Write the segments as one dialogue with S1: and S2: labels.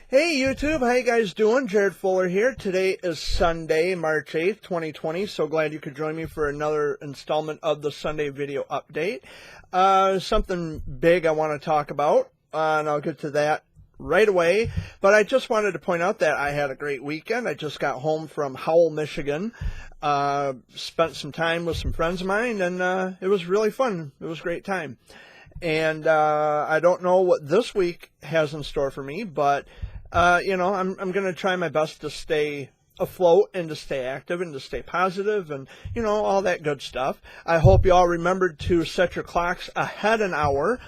S1: Hey YouTube, how you guys doing? Jared Fuller here. Today is Sunday, March 8th, 2020. So glad you could join me for another installment of the Sunday video update. Something big I want to talk about, and I'll get to that right away. But I just wanted to point out that I had a great weekend. I just got home from Howell, Michigan. Spent some time with some friends of mine, and it was really fun. It was a great time. And I don't know what this week has in store for me, but I'm going to try my best to stay afloat and to stay active and to stay positive and, all that good stuff. I hope you all remembered to set your clocks ahead an hour,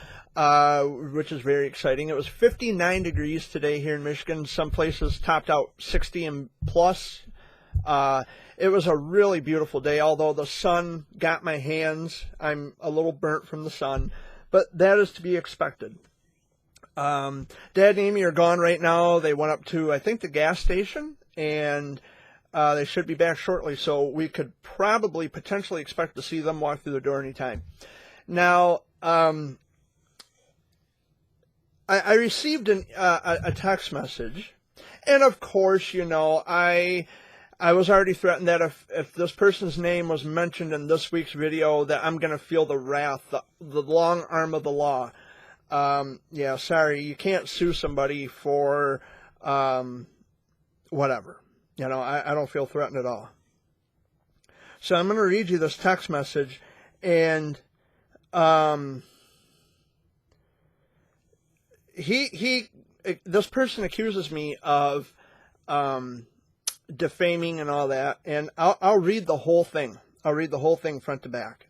S1: which is very exciting. It was 59 degrees today here in Michigan. Some places topped out 60 and plus. It was a really beautiful day, although the sun got my hands. I'm a little burnt from the sun, but that is to be expected. Dad and Amy are gone right now. They went up to, I think, the gas station, and they should be back shortly, so we could probably potentially expect to see them walk through the door anytime. Now, I received a text message, and of course, I was already threatened that if this person's name was mentioned in this week's video, that I'm going to feel the wrath, the long arm of the law. Yeah, sorry, you can't sue somebody for, whatever. I don't feel threatened at all. So I'm going to read you this text message, and, this person accuses me of, defaming and all that, and I'll read the whole thing. I'll read the whole thing front to back.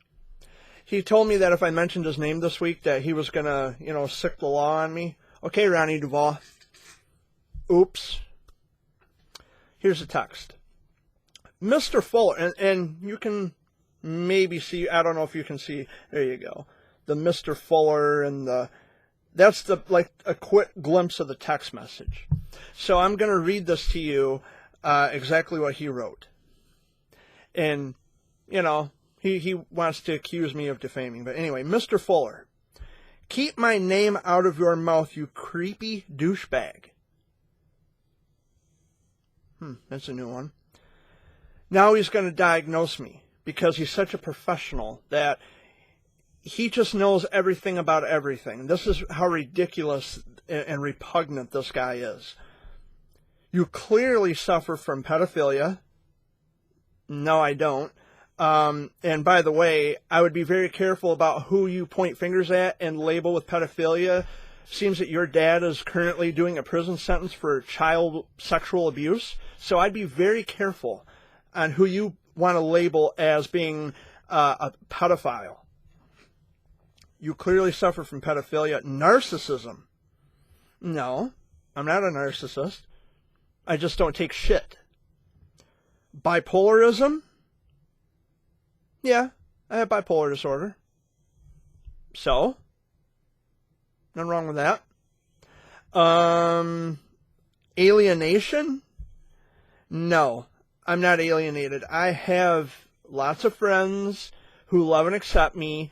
S1: He told me that if I mentioned his name this week, that he was going to, sick the law on me. Okay, Ronnie Duvall. Oops. Here's the text. Mr. Fuller, and you can maybe see, I don't know if you can see, there you go. The Mr. Fuller and that's like a quick glimpse of the text message. So I'm going to read this to you, exactly what he wrote. And, he wants to accuse me of defaming. But anyway, Mr. Fuller, keep my name out of your mouth, you creepy douchebag. That's a new one. Now he's going to diagnose me because he's such a professional that he just knows everything about everything. This is how ridiculous and repugnant this guy is. You clearly suffer from pedophilia. No, I don't. And by the way, I would be very careful about who you point fingers at and label with pedophilia. Seems that your dad is currently doing a prison sentence for child sexual abuse. So I'd be very careful on who you want to label as being a pedophile. You clearly suffer from pedophilia. Narcissism. No, I'm not a narcissist. I just don't take shit. Bipolarism? Yeah, I have bipolar disorder. So? Nothing wrong with that. Alienation? No, I'm not alienated. I have lots of friends who love and accept me.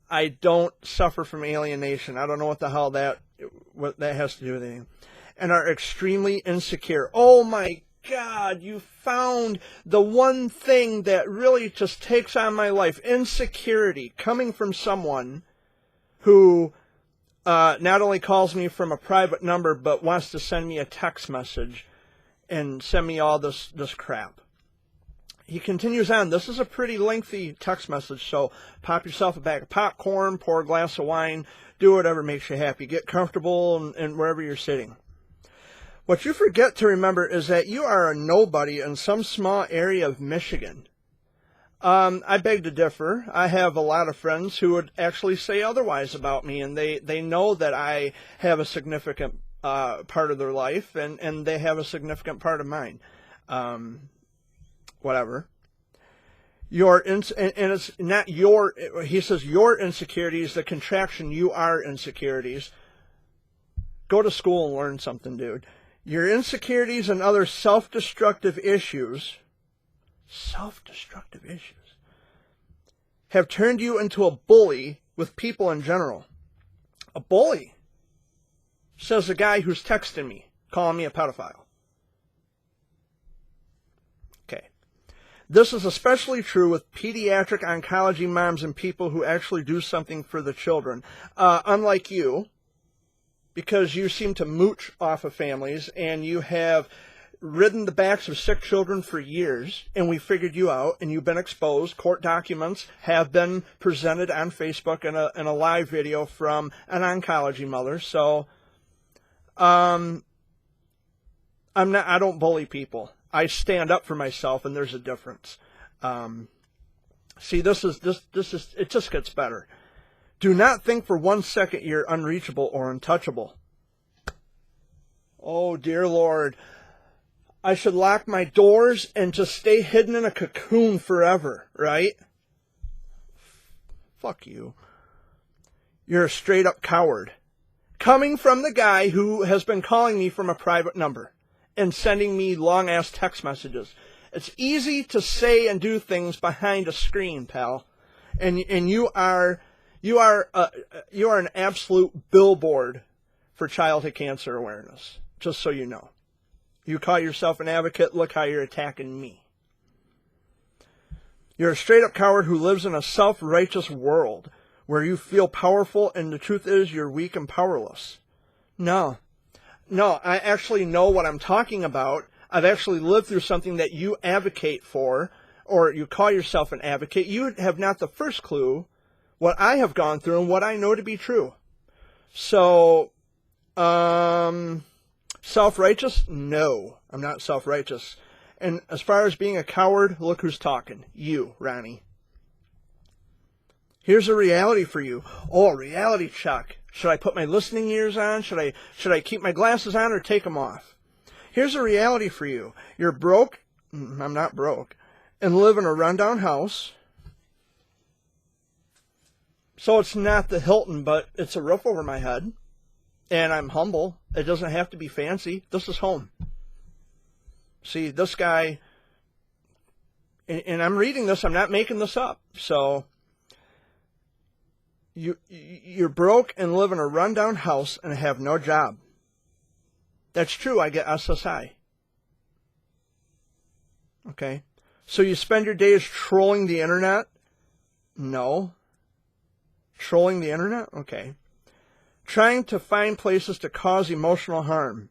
S1: I don't suffer from alienation. I don't know what the hell what that has to do with anything. And are extremely insecure. Oh my God, you found the one thing that really just takes on my life. Insecurity coming from someone who not only calls me from a private number, but wants to send me a text message and send me all this crap. He continues on. This is a pretty lengthy text message, so pop yourself a bag of popcorn, pour a glass of wine, do whatever makes you happy. Get comfortable and wherever you're sitting. What you forget to remember is that you are a nobody in some small area of Michigan. I beg to differ. I have a lot of friends who would actually say otherwise about me, and they know that I have a significant part of their life, and they have a significant part of mine. Whatever. And it's not your, he says your insecurities, the contraction, you are insecurities. Go to school and learn something, dude. Your insecurities and other self-destructive issues have turned you into a bully with people in general. A bully, says the guy who's texting me, calling me a pedophile. Okay. This is especially true with pediatric oncology moms and people who actually do something for the children. Unlike you, because you seem to mooch off of families and you have ridden the backs of sick children for years, and we figured you out, and you've been exposed. Court documents have been presented on Facebook in a live video from an oncology mother. So, I don't bully people. I stand up for myself, and there's a difference. See, this is it just gets better. Do not think for 1 second you're unreachable or untouchable. Oh, dear Lord. I should lock my doors and just stay hidden in a cocoon forever, right? Fuck you. You're a straight up coward. Coming from the guy who has been calling me from a private number and sending me long ass text messages. It's easy to say and do things behind a screen, pal. And you are an absolute billboard for childhood cancer awareness, just so you know. You call yourself an advocate, look how you're attacking me. You're a straight-up coward who lives in a self-righteous world where you feel powerful and the truth is you're weak and powerless. No, I actually know what I'm talking about. I've actually lived through something that you advocate for, or you call yourself an advocate. You have not the first clue what I have gone through and what I know to be true. So, self-righteous? No, I'm not self-righteous. And as far as being a coward, look who's talking. You, Ronnie. Here's a reality for you. Oh, a reality check. Should I put my listening ears on? Should I keep my glasses on or take them off? Here's a reality for you. You're broke. I'm not broke. And live in a rundown house. So it's not the Hilton, but it's a roof over my head. And I'm humble. It doesn't have to be fancy. This is home. See, this guy, and I'm reading this, I'm not making this up. So, you're broke and live in a rundown house and have no job. That's true, I get SSI. Okay. So you spend your days trolling the internet? No. Trolling the internet? Okay. Trying to find places to cause emotional harm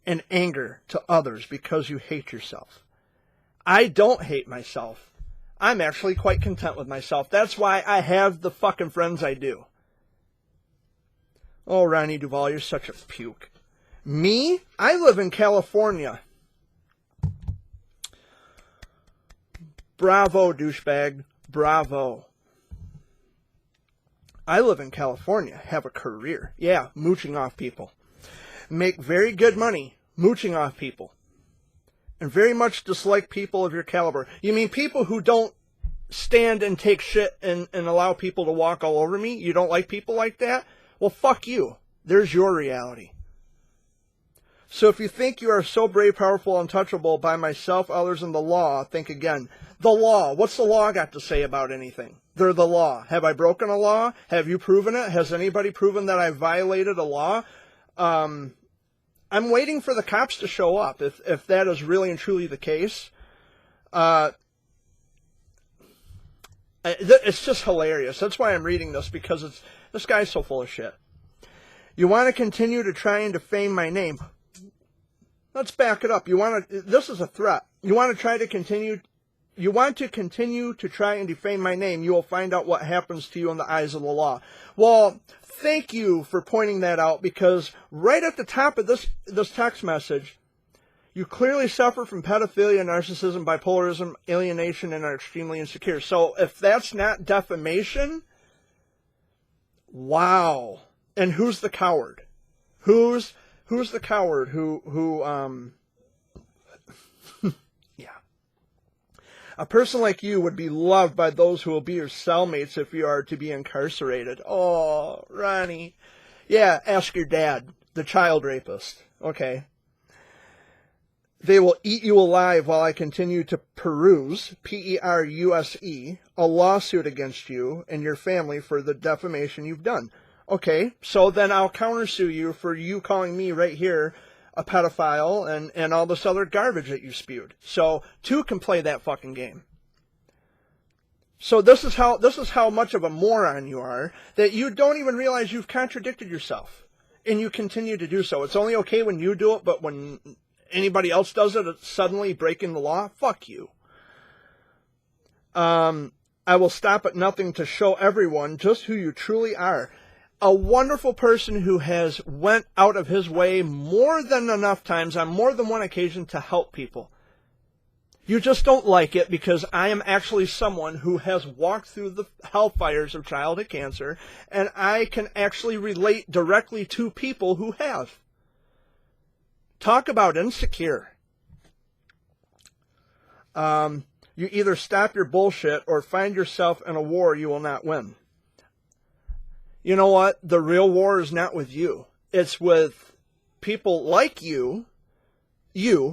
S1: and anger to others because you hate yourself. I don't hate myself. I'm actually quite content with myself. That's why I have the fucking friends I do. Oh, Ronnie Duvall, you're such a puke. Me? I live in California. Bravo, douchebag. Bravo. I live in California, have a career. Yeah, mooching off people. Make very good money mooching off people. And very much dislike people of your caliber. You mean people who don't stand and take shit and allow people to walk all over me? You don't like people like that? Well, fuck you. There's your reality. So if you think you are so brave, powerful, untouchable by myself, others, and the law, think again. The law. What's the law got to say about anything? They're the law. Have I broken a law? Have you proven it? Has anybody proven that I violated a law? I'm waiting for the cops to show up, if that is really and truly the case. It's just hilarious. That's why I'm reading this, because this guy's so full of shit. You want to continue to try and defame my name. Let's back it up. This is a threat. You want to continue to try and defame my name, you will find out what happens to you in the eyes of the law. Well, thank you for pointing that out, because right at the top of this text message, you clearly suffer from pedophilia, narcissism, bipolarism, alienation, and are extremely insecure. So if that's not defamation, wow. And who's the coward? Who's the coward who yeah. A person like you would be loved by those who will be your cellmates if you are to be incarcerated. Oh, Ronnie. Yeah, ask your dad, the child rapist. Okay. They will eat you alive while I continue to peruse, P-E-R-U-S-E, a lawsuit against you and your family for the defamation you've done. Okay, so then I'll countersue you for you calling me right here a pedophile, and all this other garbage that you spewed. So 2 can play that fucking game. So this is how much of a moron you are, that you don't even realize you've contradicted yourself, and you continue to do so. It's only okay when you do it, but when anybody else does it, it's suddenly breaking the law. Fuck you. I will stop at nothing to show everyone just who you truly are. A wonderful person who has went out of his way more than enough times on more than one occasion to help people. You just don't like it because I am actually someone who has walked through the hellfires of childhood cancer, and I can actually relate directly to people who have. Talk about insecure. You either stop your bullshit or find yourself in a war you will not win. You know what? The real war is not with you. It's with people like you,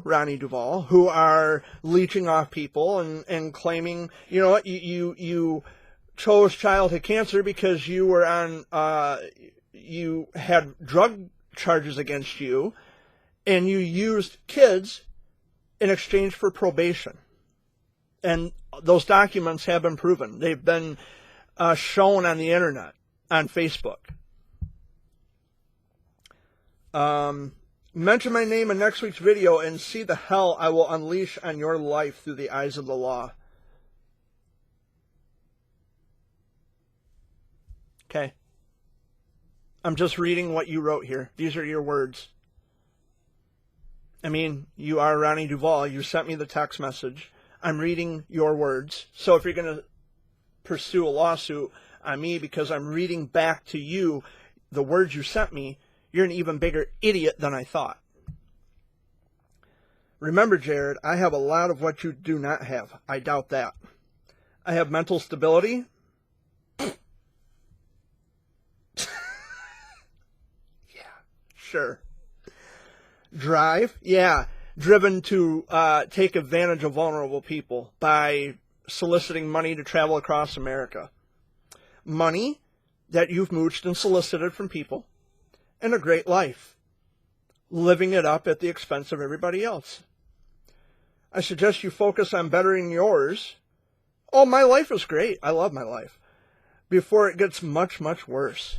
S1: Ronnie Duvall, who are leeching off people and claiming, you know what, you chose childhood cancer because you were on, you had drug charges against you, and you used kids in exchange for probation. And those documents have been proven. They've been shown on the internet, on Facebook. Mention my name in next week's video and see the hell I will unleash on your life through the eyes of the law. Okay. I'm just reading what you wrote here. These are your words. I mean, you are Ronnie Duvall. You sent me the text message. I'm reading your words. So if you're going to pursue a lawsuit on me because I'm reading back to you the words you sent me, you're an even bigger idiot than I thought. Remember, Jared, I have a lot of what you do not have. I doubt that. I have mental stability. Yeah, sure. Drive. Yeah, driven to take advantage of vulnerable people by soliciting money to travel across America. Money that you've mooched and solicited from people. And a great life, living it up at the expense of everybody else. I suggest you focus on bettering yours. Oh, my life is great. I love my life. Before it gets much, much worse.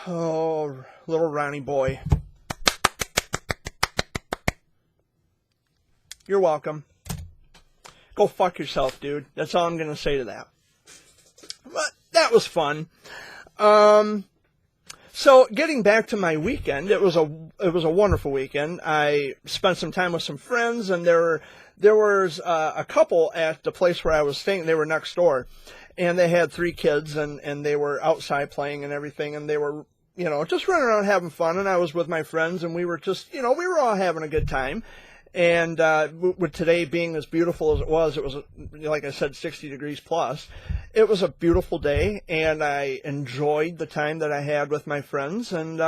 S1: Oh, little Ronnie boy. You're welcome. Go fuck yourself, dude. That's all I'm going to say to that. But that was fun. So getting back to my weekend, it was a wonderful weekend. I spent some time with some friends, and there was a couple at the place where I was staying. They were next door, and they had 3 kids, and they were outside playing and everything, and they were, you know, just running around having fun. And I was with my friends, and we were just, you know, we were all having a good time. And with today being as beautiful as it was, like I said, 60 degrees plus. It was a beautiful day, and I enjoyed the time that I had with my friends. And,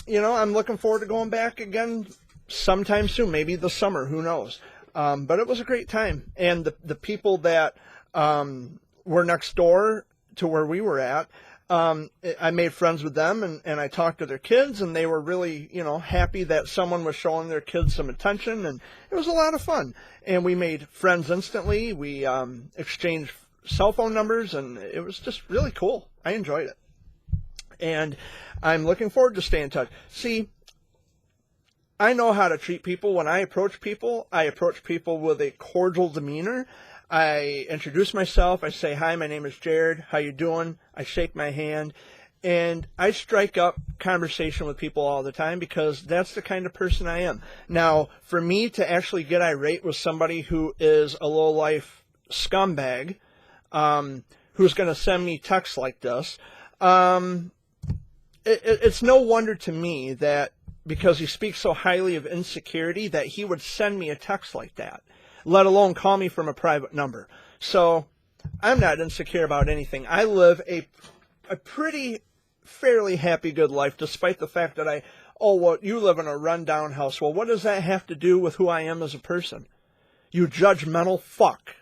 S1: you know, I'm looking forward to going back again sometime soon, maybe this summer, who knows. But it was a great time. And the people that were next door to where we were at, I made friends with them, and I talked to their kids, and they were really, you know, happy that someone was showing their kids some attention, and it was a lot of fun. And we made friends instantly. We exchanged cell phone numbers, and it was just really cool. I enjoyed it. And I'm looking forward to staying in touch. See, I know how to treat people. When I approach people with a cordial demeanor. I introduce myself. I say, hi, my name is Jared. How you doing? I shake my hand. And I strike up conversation with people all the time because that's the kind of person I am. Now, for me to actually get irate with somebody who is a low-life scumbag, who's going to send me texts like this, it's no wonder to me that because he speaks so highly of insecurity that he would send me a text like that, let alone call me from a private number. So I'm not insecure about anything. I live a pretty, fairly happy, good life, despite the fact that well, you live in a rundown house. Well, what does that have to do with who I am as a person? You judgmental fuck.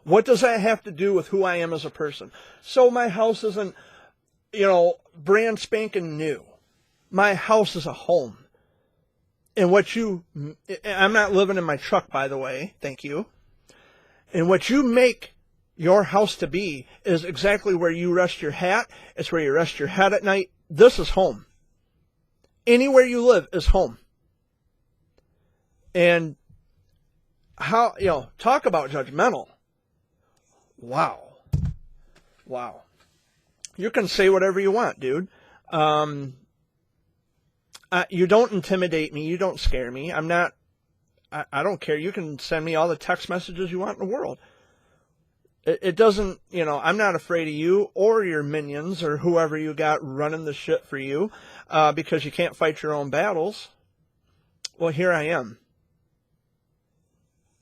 S1: What does that have to do with who I am as a person? So my house isn't, you know, brand spanking new. My house is a home. And I'm not living in my truck, by the way. Thank you. And what you make your house to be is exactly where you rest your hat. It's where you rest your head at night. This is home. Anywhere you live is home. And talk about judgmental. Wow. You can say whatever you want, dude. You don't intimidate me. You don't scare me. I don't care. You can send me all the text messages you want in the world. It doesn't, I'm not afraid of you or your minions or whoever you got running the shit for you because you can't fight your own battles. Well, here I am.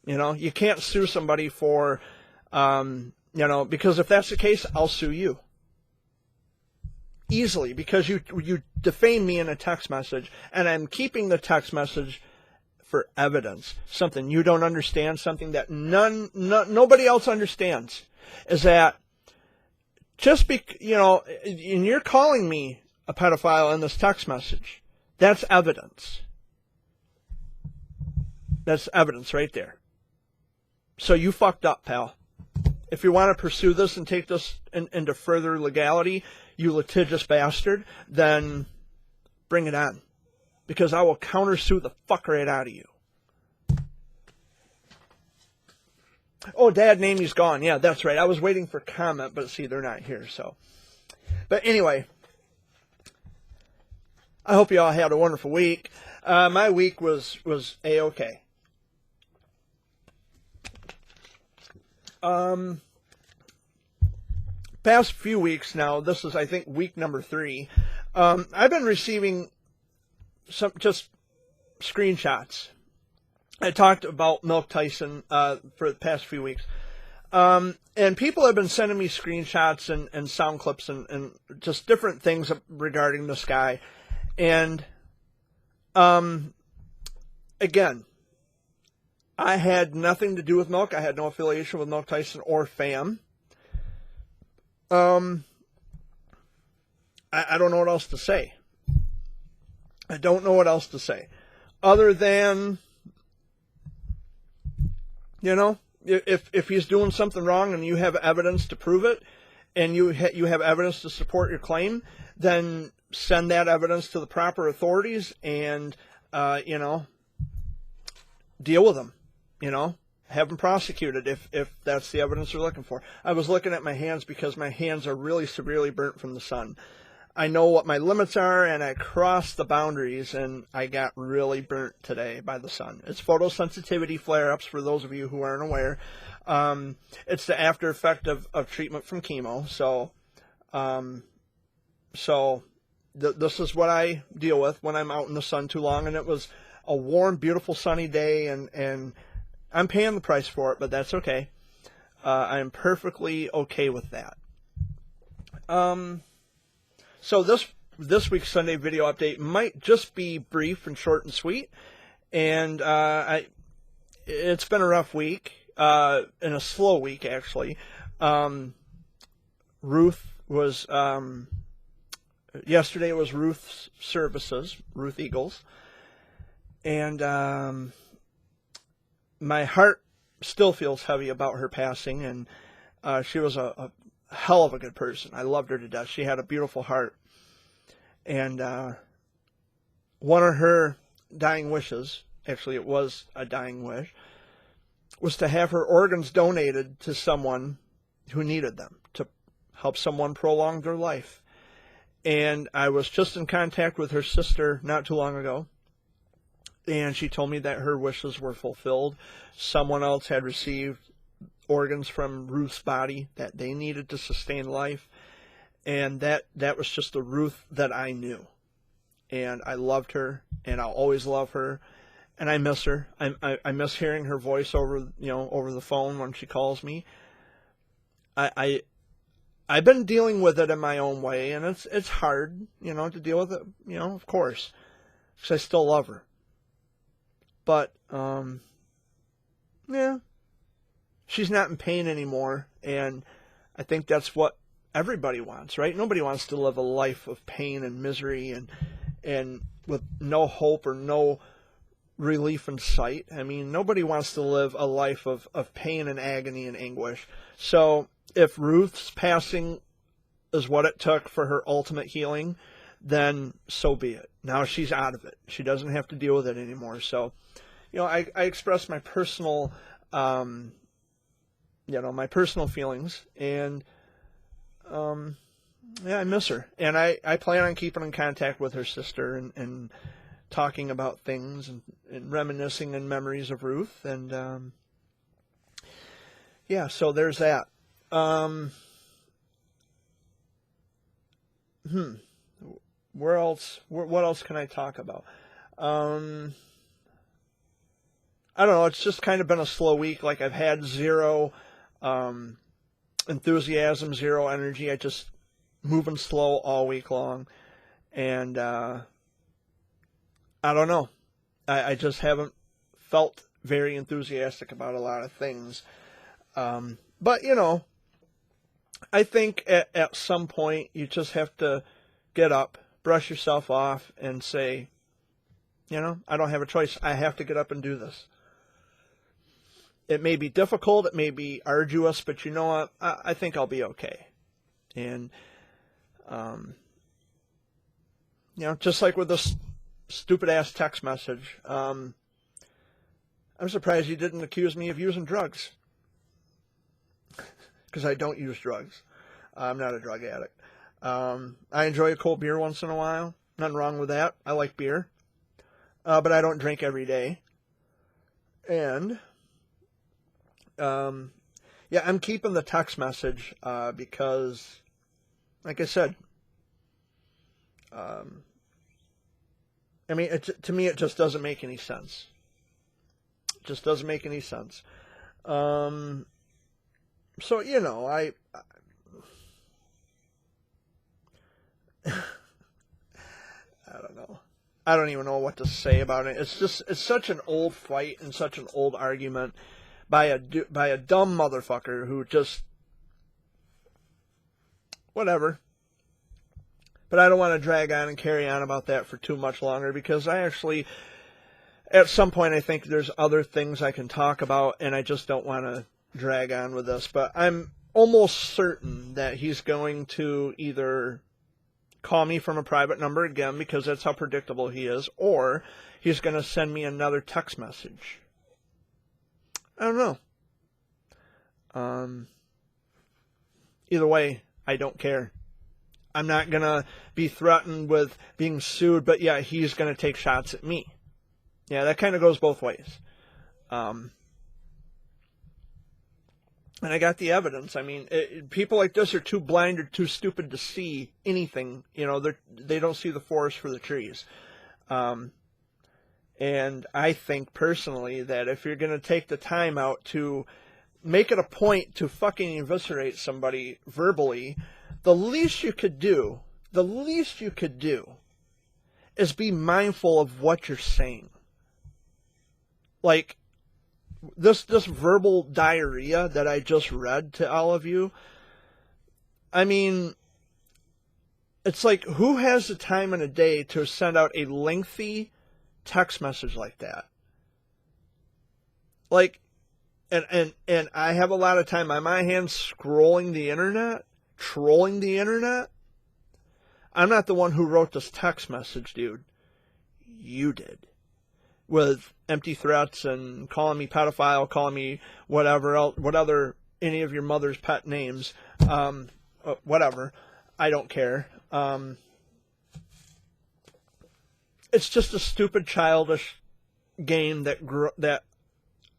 S1: You can't sue somebody for, because if that's the case, I'll sue you. Easily, because you defame me in a text message, and I'm keeping the text message for evidence. Something you don't understand, something that nobody else understands, is that and you're calling me a pedophile in this text message. That's evidence. That's evidence right there. So you fucked up, pal. If you want to pursue this and take this into further legality, you litigious bastard, then bring it on. Because I will countersue the fuck right out of you. Oh, Dad, Namie's gone. Yeah, that's right. I was waiting for comment, but see, they're not here, so. But anyway, I hope you all had a wonderful week. My week was A-okay. Past few weeks now, this is, I think, week number 3, I've been receiving some just screenshots. I talked about Milk Tyson for the past few weeks. And people have been sending me screenshots and sound clips and just different things regarding this guy. And again, I had nothing to do with Milk. I had no affiliation with Milk Tyson or FAM. I don't know what else to say. I don't know what else to say. Other than, if he's doing something wrong and you have evidence to prove it, and you have evidence to support your claim, then send that evidence to the proper authorities and, deal with them, have them prosecuted if that's the evidence they're looking for. I was looking at my hands because my hands are really severely burnt from the sun. I know what my limits are, and I crossed the boundaries, and I got really burnt today by the sun. It's photosensitivity flare-ups, for those of you who aren't aware. It's the after effect of treatment from chemo. This is what I deal with when I'm out in the sun too long, and it was a warm, beautiful, sunny day, and I'm paying the price for it, but that's okay. I'm perfectly okay with that. So this week's Sunday video update might just be brief and short and sweet, and it's been a rough week, and a slow week actually. Yesterday was Ruth's services, Ruth Eagles, and my heart still feels heavy about her passing, and she was a hell of a good person. I loved her to death. She had a beautiful heart. And one of her dying wishes, actually it was a dying wish, was to have her organs donated to someone who needed them, to help someone prolong their life. And I was just in contact with her sister not too long ago, and she told me that her wishes were fulfilled. Someone else had received organs from Ruth's body that they needed to sustain life, and that was just the Ruth that I knew. And I loved her, and I'll always love her, and I miss her. I miss hearing her voice over the phone when she calls me. I've been dealing with it in my own way, and it's hard, to deal with it, of course, because I still love her. But yeah, she's not in pain anymore, and I think that's what everybody wants, right? Nobody wants to live a life of pain and misery and with no hope or no relief in sight. I mean, nobody wants to live a life of pain and agony and anguish. So if Ruth's passing is what it took for her ultimate healing, then so be it. Now she's out of it. She doesn't have to deal with it anymore. So, I express my personal, my personal feelings, and, yeah, I miss her. And I plan on keeping in contact with her sister and talking about things and reminiscing in memories of Ruth. And, yeah, so there's that. Where else? What else can I talk about? I don't know. It's just kind of been a slow week. Like, I've had zero enthusiasm, zero energy. I just moving slow all week long, and I don't know. I just haven't felt very enthusiastic about a lot of things. But I think at some point you just have to get up, brush yourself off, and say, I don't have a choice. I have to get up and do this. It may be difficult, it may be arduous, but you know what? I think I'll be okay. And, just like with this stupid-ass text message, I'm surprised you didn't accuse me of using drugs. Because I don't use drugs. I'm not a drug addict. I enjoy a cold beer once in a while. Nothing wrong with that. I like beer. But I don't drink every day. And, yeah, I'm keeping the text message because, like I said, to me, it just doesn't make any sense. It just doesn't make any sense. So, I don't know. I don't even know what to say about it. It's such an old fight and such an old argument by a dumb motherfucker who just, whatever. But I don't want to drag on and carry on about that for too much longer, because I actually, at some point, I think there's other things I can talk about, and I just don't want to drag on with this. But I'm almost certain that he's going to either call me from a private number again, because that's how predictable he is, or he's going to send me another text message. I don't know. Either way, I don't care. I'm not going to be threatened with being sued, but yeah, he's going to take shots at me. Yeah, that kind of goes both ways. And I got the evidence. I mean, people like this are too blind or too stupid to see anything. They don't see the forest for the trees. And I think personally that if you're going to take the time out to make it a point to fucking eviscerate somebody verbally, the least you could do is be mindful of what you're saying. Like, this verbal diarrhea that I just read to all of you, I mean, it's like, who has the time in a day to send out a lengthy text message like that? Like, and I have a lot of time on my hands scrolling the internet, trolling the internet. I'm not the one who wrote this text message, dude. You did. With empty threats and calling me pedophile, calling me whatever else, what other, any of your mother's pet names, whatever. I don't care. It's just a stupid, childish game that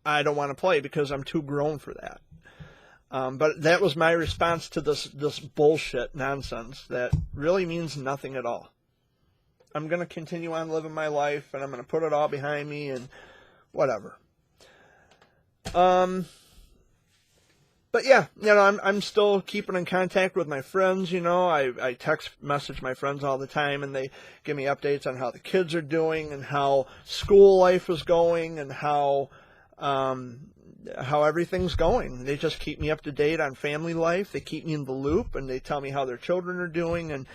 S1: I don't want to play because I'm too grown for that. But that was my response to this bullshit nonsense that really means nothing at all. I'm going to continue on living my life, and I'm going to put it all behind me, and whatever. But yeah, I'm still keeping in contact with my friends. I text message my friends all the time, and they give me updates on how the kids are doing and how school life is going and how everything's going. They just keep me up to date on family life. They keep me in the loop, and they tell me how their children are doing and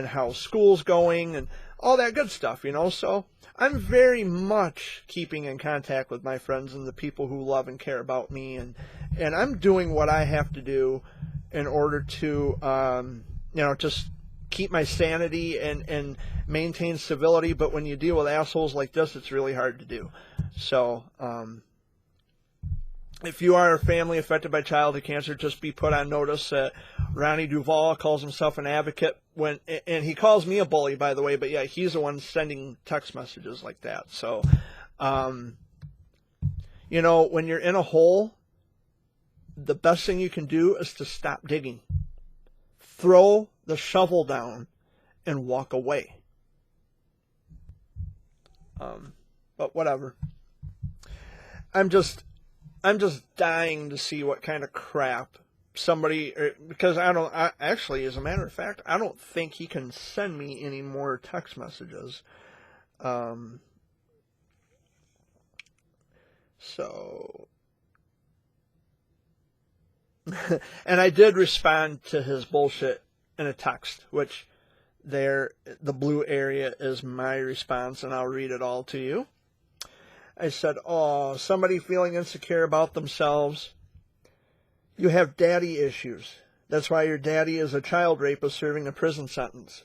S1: how school's going and all that good stuff, you know. So I'm very much keeping in contact with my friends and the people who love and care about me, and I'm doing what I have to do in order to, just keep my sanity and maintain civility. But when you deal with assholes like this, it's really hard to do. So, if you are a family affected by childhood cancer, just be put on notice that Ronnie Duvall calls himself an advocate and he calls me a bully, by the way, but yeah, he's the one sending text messages like that. So, when you're in a hole, the best thing you can do is to stop digging. Throw the shovel down and walk away. But whatever. I'm just dying to see what kind of crap somebody, because actually, as a matter of fact, I don't think he can send me any more text messages. So, and I did respond to his bullshit in a text, which the blue area is my response, and I'll read it all to you. I said, oh, somebody feeling insecure about themselves. You have daddy issues. That's why your daddy is a child rapist serving a prison sentence.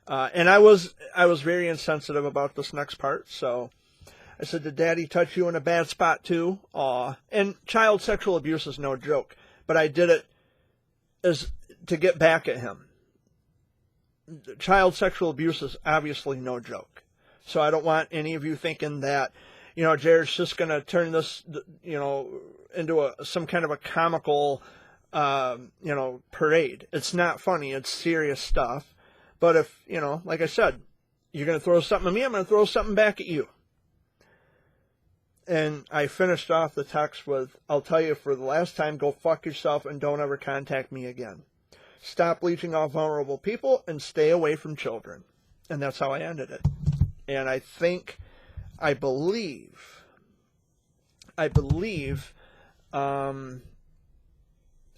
S1: And I was very insensitive about this next part. So I said, did daddy touch you in a bad spot too? Aw. And child sexual abuse is no joke. But I did it as to get back at him. Child sexual abuse is obviously no joke. So I don't want any of you thinking that, Jared's just going to turn this, into some kind of a comical, parade. It's not funny. It's serious stuff. But if, like I said, you're going to throw something at me, I'm going to throw something back at you. And I finished off the text with, I'll tell you for the last time, go fuck yourself and don't ever contact me again. Stop leeching off vulnerable people and stay away from children. And that's how I ended it. And I believe, I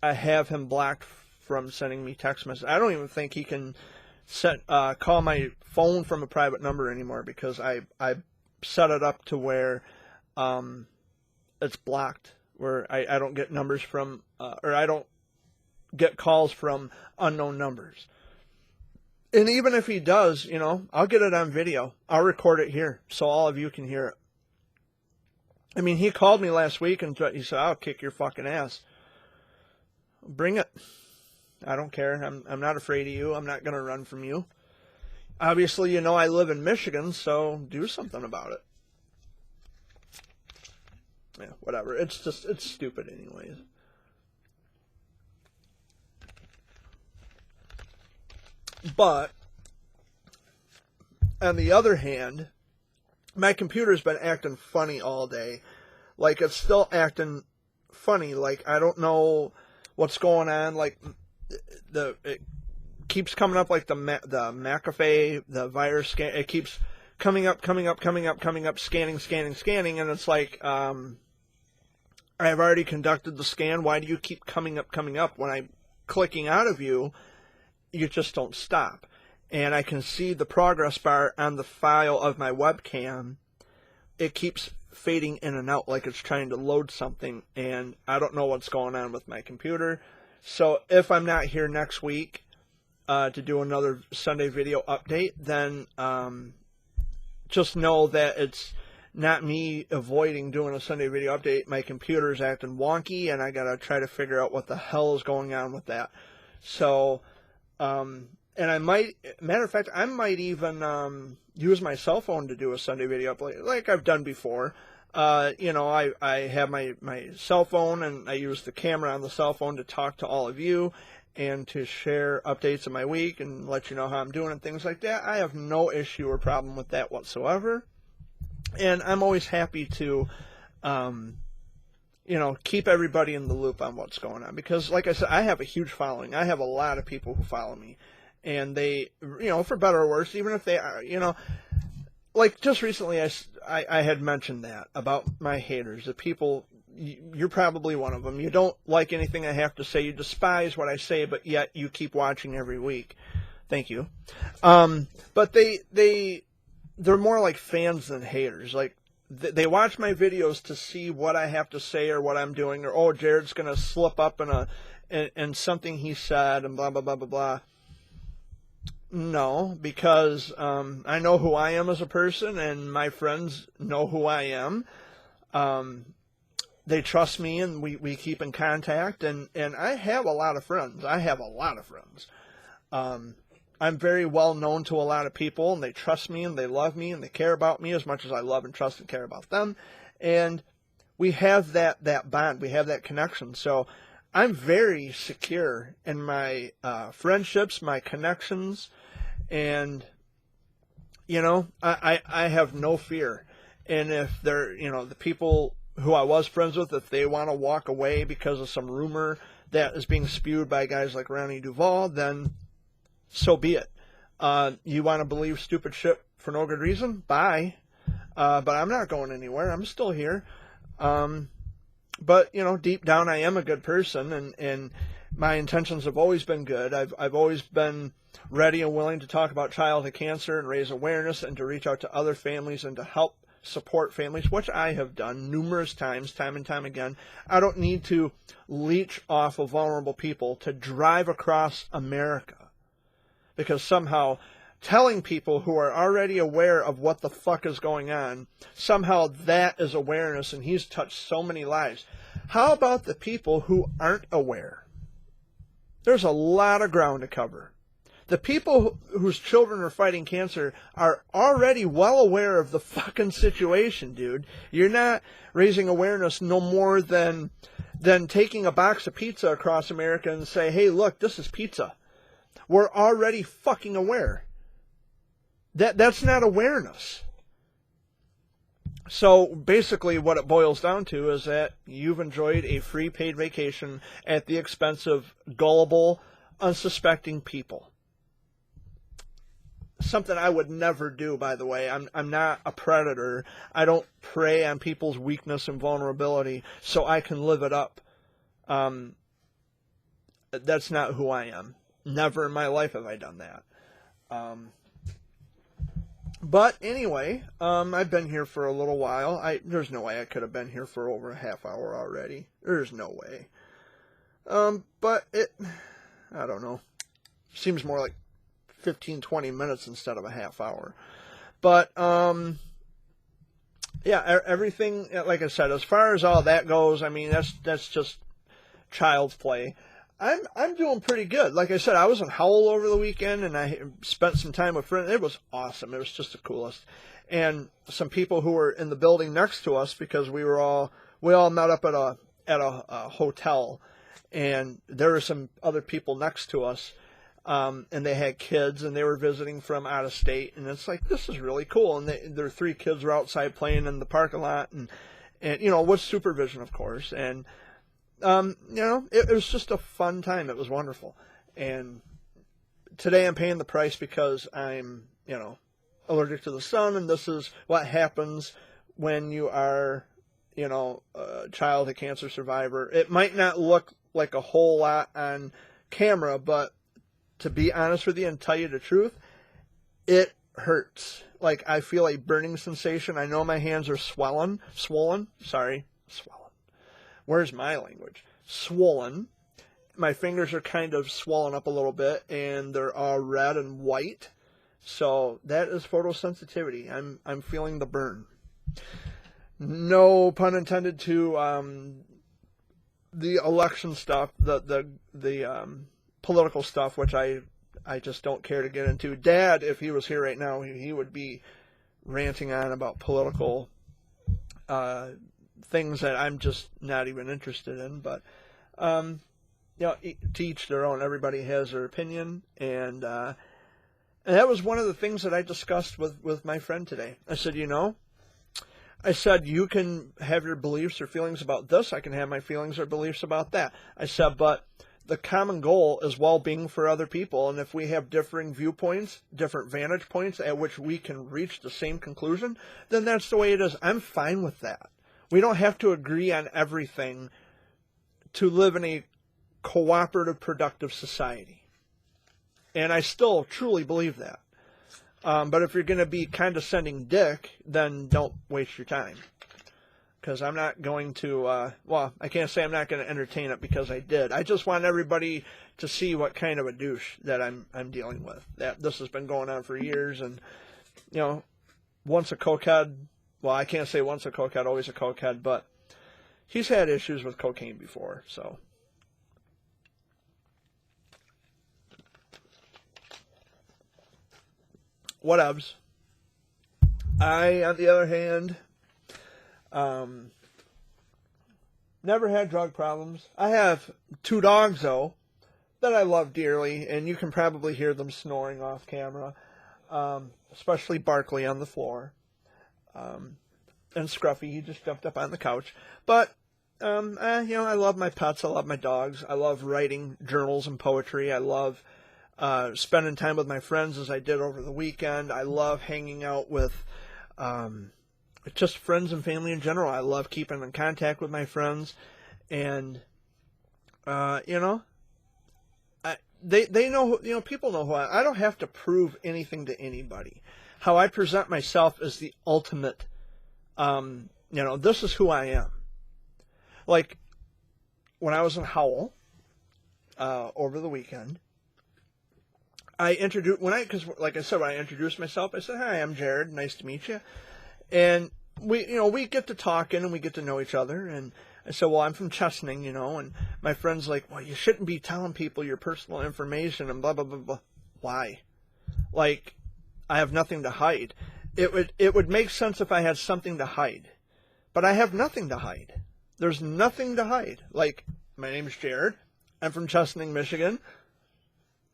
S1: have him blocked from sending me text messages. I don't even think he can call my phone from a private number anymore, because I set it up to where it's blocked, where I don't get numbers from, or I don't get calls from unknown numbers. And even if he does, I'll get it on video. I'll record it here so all of you can hear it. I mean, he called me last week and he said, I'll kick your fucking ass. Bring it. I don't care. I'm not afraid of you. I'm not going to run from you. Obviously, I live in Michigan, so do something about it. Yeah, whatever. It's stupid anyways. But, on the other hand, my computer's been acting funny all day. Like, it's still acting funny. Like, I don't know what's going on. Like, it keeps coming up like the McAfee, the virus scan. It keeps coming up, scanning. And it's like, I've already conducted the scan. Why do you keep coming up? When I'm clicking out of you just don't stop. And I can see the progress bar on the file of my webcam. It keeps fading in and out like it's trying to load something, and I don't know what's going on with my computer. So if I'm not here next week to do another Sunday video update, then just know that it's not me avoiding doing a Sunday video update. My computer's acting wonky, and I gotta try to figure out what the hell is going on with that. So and I might, matter of fact, I might even use my cell phone to do a Sunday video upload, like I've done before. I have my cell phone, and I use the camera on the cell phone to talk to all of you and to share updates of my week and let you know how I'm doing and things like that. I have no issue or problem with that whatsoever. And I'm always happy to, keep everybody in the loop on what's going on. Because, like I said, I have a huge following. I have a lot of people who follow me. And they, for better or worse, even if they are, like just recently I had mentioned that about my haters. The people, you're probably one of them. You don't like anything I have to say. You despise what I say, but yet you keep watching every week. Thank you. But they're more like fans than haters. Like they watch my videos to see what I have to say or what I'm doing, or oh, Jared's gonna slip up in something he said and blah blah blah blah blah. No, because I know who I am as a person, and my friends know who I am. They trust me, and we keep in contact, and I have a lot of friends. I'm very well known to a lot of people, and they trust me, and they love me, and they care about me as much as I love and trust and care about them. And we have that bond. We have that connection. So I'm very secure in my friendships, my connections, and, you know, I have no fear. And if they're, you know, the people who I was friends with, if they want to walk away because of some rumor that is being spewed by guys like Ronnie Duvall, then so be it. You want to believe stupid shit for no good reason? Bye. But I'm not going anywhere. I'm still here. But, you know, deep down I am a good person, and my intentions have always been good. I've always been ready and willing to talk about childhood cancer and raise awareness and to reach out to other families and to help support families, which I have done numerous times, time and time again. I don't need to leech off of vulnerable people to drive across America, because somehow telling people who are already aware of what the fuck is going on, somehow that is awareness, and he's touched so many lives. How about the people who aren't aware? There's a lot of ground to cover. The people whose children are fighting cancer are already well aware of the fucking situation, dude. You're not raising awareness no more than taking a box of pizza across America and say, hey, look, this is pizza. We're already fucking aware. That's not awareness. So basically what it boils down to is that you've enjoyed a free paid vacation at the expense of gullible, unsuspecting people. Something I would never do, by the way. I'm not a predator. I don't prey on people's weakness and vulnerability so I can live it up. That's not who I am. Never in my life have I done that. But anyway, I've been here for a little while. There's no way I could have been here for over a half hour already. There's no way. But I don't know. Seems more like 15, 20 minutes instead of a half hour. But, yeah, everything, like I said, as far as all that goes, I mean, that's just child's play. I'm doing pretty good. Like I said, I was in Howell over the weekend, and I spent some time with friends. It was awesome. It was just the coolest. And some people who were in the building next to us, because we all met up at a hotel, and there were some other people next to us, and they had kids, and they were visiting from out of state, and it's like, this is really cool. And their 3 kids were outside playing in the parking lot, and you know, with supervision, of course, and you know, it was just a fun time. It was wonderful. And today I'm paying the price because I'm, you know, allergic to the sun, and this is what happens when you are, you know, a childhood cancer survivor. It might not look like a whole lot on camera, but to be honest with you and tell you the truth, it hurts. Like, I feel a burning sensation. I know my hands are swollen. Where's my language? Swollen. My fingers are kind of swollen up a little bit, and they're all red and white. So that is photosensitivity. I'm feeling the burn. No pun intended to the election stuff, the political stuff, which I just don't care to get into. Dad, if he was here right now, he would be ranting on about political things that I'm just not even interested in. But you know, to each their own. Everybody has their opinion, and that was one of the things that I discussed with my friend today. I said, you know, you can have your beliefs or feelings about this. I can have my feelings or beliefs about that. I said, but the common goal is well-being for other people, and if we have differing viewpoints, different vantage points at which we can reach the same conclusion, then that's the way it is. I'm fine with that. We don't have to agree on everything to live in a cooperative, productive society. And I still truly believe that. But if you're going to be condescending dick, then don't waste your time. Because I'm not going to, well, I can't say I'm not going to entertain it because I did. I just want everybody to see what kind of a douche that I'm dealing with. That this has been going on for years, and, you know, once a cokehead, well, I can't say once a cokehead, always a cokehead, but he's had issues with cocaine before, so. Whatevs. I, on the other hand, never had drug problems. I have 2 dogs, though, that I love dearly, and you can probably hear them snoring off camera, especially Barkley on the floor, and Scruffy, he just jumped up on the couch. But, you know, I love my pets, I love my dogs, I love writing journals and poetry, I love spending time with my friends as I did over the weekend. I love hanging out with just friends and family in general. I love keeping in contact with my friends, and you know, they know, you know, people know who I don't have to prove anything to anybody. How I present myself is the ultimate. You know, this is who I am. Like when I was in Howell over the weekend, I introduced because like I said, when I introduced myself, I said, "Hi, I'm Jared. Nice to meet you." And we get to talking and we get to know each other. And I said, "Well, I'm from Chesaning, you know." And my friend's like, "Well, you shouldn't be telling people your personal information and blah blah blah blah." Why? Like, I have nothing to hide. It would make sense if I had something to hide, but I have nothing to hide. There's nothing to hide. Like, my name's Jared. I'm from Chesaning, Michigan.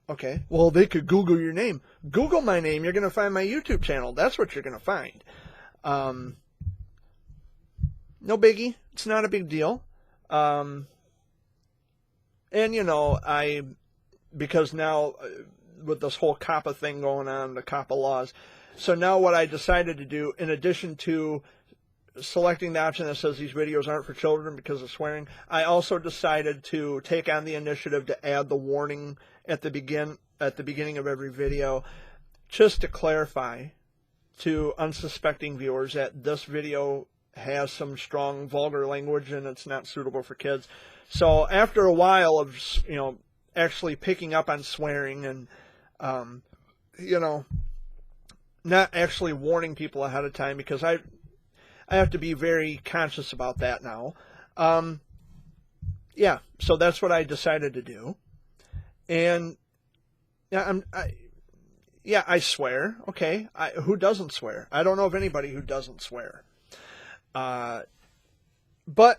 S1: Okay, well, they could Google your name. Google my name, you're going to find my YouTube channel. That's what you're going to find. No biggie. It's not a big deal. And, you know, because now with this whole COPPA thing going on, the COPPA laws, so now what I decided to do, in addition to selecting the option that says these videos aren't for children because of swearing, I also decided to take on the initiative to add the warning at the beginning of every video, just to clarify to unsuspecting viewers that this video has some strong vulgar language and it's not suitable for kids. So after a while of, you know, actually picking up on swearing and you know, not actually warning people ahead of time, because I have to be very conscious about that now. Yeah, so that's what I decided to do. And yeah, I swear. Okay, who doesn't swear? I don't know of anybody who doesn't swear. But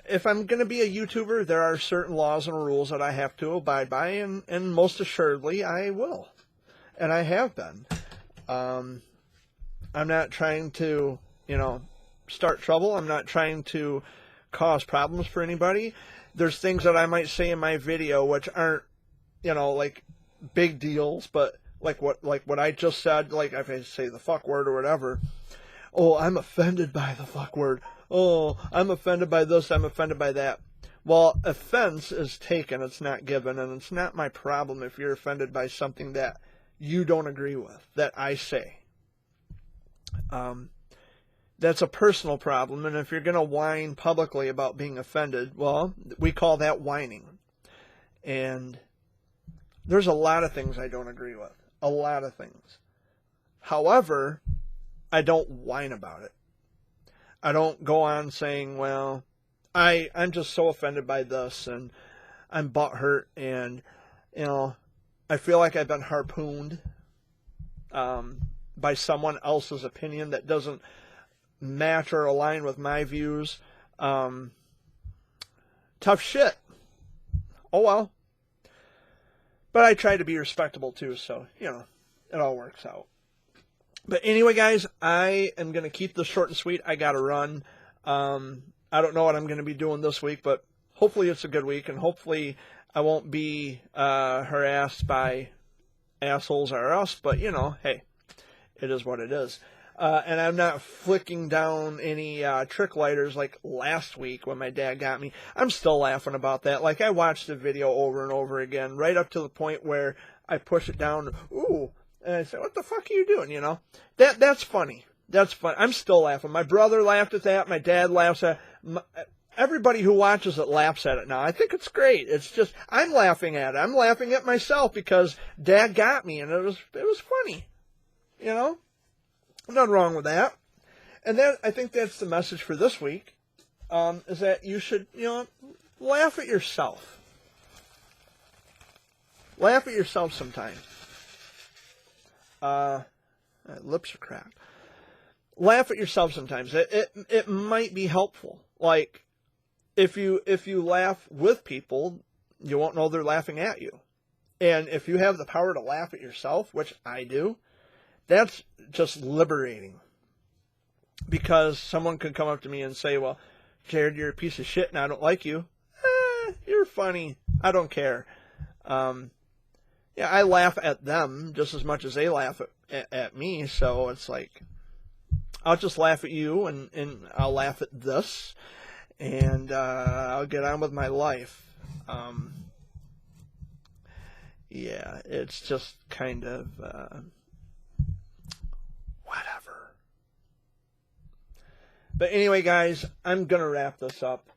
S1: if I'm going to be a YouTuber, there are certain laws and rules that I have to abide by, and most assuredly I will, and I have been. I'm not trying to, you know, start trouble. I'm not trying to cause problems for anybody. There's things that I might say in my video which aren't, you know, like big deals, but like what I just said, like if I say the fuck word or whatever, oh, I'm offended by the fuck word. Oh, I'm offended by this, I'm offended by that. Well, offense is taken, it's not given, and it's not my problem if you're offended by something that you don't agree with, that I say. That's a personal problem, and if you're going to whine publicly about being offended, well, we call that whining. And there's a lot of things I don't agree with. A lot of things. However, I don't whine about it. I don't go on saying, well, I'm just so offended by this, and I'm butthurt, and, you know, I feel like I've been harpooned by someone else's opinion that doesn't match or align with my views. Tough shit. Oh well. But I try to be respectable too, so, you know, it all works out. But anyway, guys, I am going to keep this short and sweet. I got to run. I don't know what I'm going to be doing this week, but hopefully it's a good week, and hopefully I won't be harassed by assholes or us, but, you know, hey, it is what it is. And I'm not flicking down any trick lighters like last week when my dad got me. I'm still laughing about that. Like, I watched the video over and over again, right up to the point where I push it down. Ooh. And I say, what the fuck are you doing? You know, that's funny. That's fun. I'm still laughing. My brother laughed at that. My dad laughs at it. Everybody who watches it laughs at it now. I think it's great. It's just, I'm laughing at it. I'm laughing at myself because Dad got me, and it was funny. You know? Nothing wrong with that. And then I think that's the message for this week, is that you should, you know, laugh at yourself. Laugh at yourself sometimes. Lips are crap. Laugh at yourself sometimes. It might be helpful. Like, if you laugh with people, you won't know they're laughing at you. And if you have the power to laugh at yourself, which I do, that's just liberating. Because someone could come up to me and say, well, Jared, you're a piece of shit and I don't like you. You're funny. I don't care. Yeah, I laugh at them just as much as they laugh at me. So it's like, I'll just laugh at you and I'll laugh at this. And I'll get on with my life. Yeah, it's just kind of whatever. But anyway, guys, I'm going to wrap this up.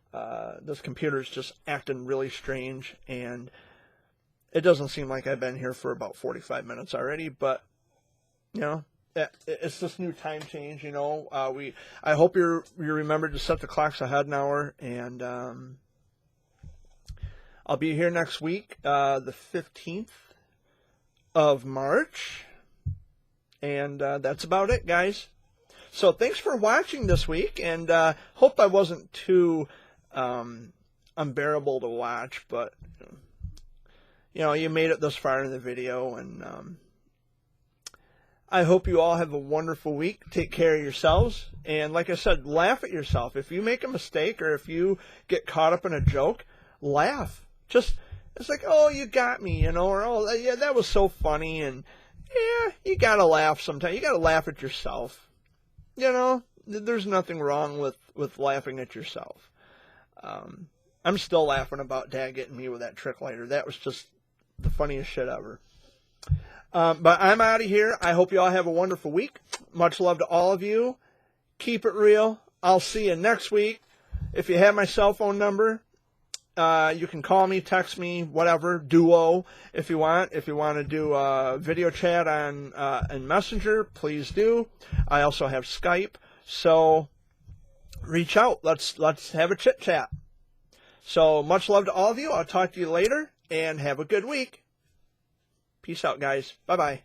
S1: This computer's just acting really strange, and it doesn't seem like I've been here for about 45 minutes already, but, you know, it's this new time change, you know. I hope you remembered to set the clocks ahead an hour, and I'll be here next week, the 15th of March, and that's about it, guys. So thanks for watching this week, and hope I wasn't too unbearable to watch, but you know, you made it this far in the video, and I hope you all have a wonderful week. Take care of yourselves, and like I said, laugh at yourself. If you make a mistake or if you get caught up in a joke, laugh. Just, it's like, oh, you got me, you know, or oh, yeah, that was so funny, and yeah, you gotta laugh sometimes. You gotta laugh at yourself. You know, there's nothing wrong with laughing at yourself. I'm still laughing about Dad getting me with that trick lighter. That was just the funniest shit ever. But I'm out of here. I hope you all have a wonderful week. Much love to all of you. Keep it real. I'll see you next week. If you have my cell phone number, you can call me, text me, whatever, Duo, if you want. If you want to do a video chat on Messenger, please do. I also have Skype, so reach out. Let's have a chit chat. So much love to all of you. I'll talk to you later, and have a good week. Peace out, guys. Bye-bye.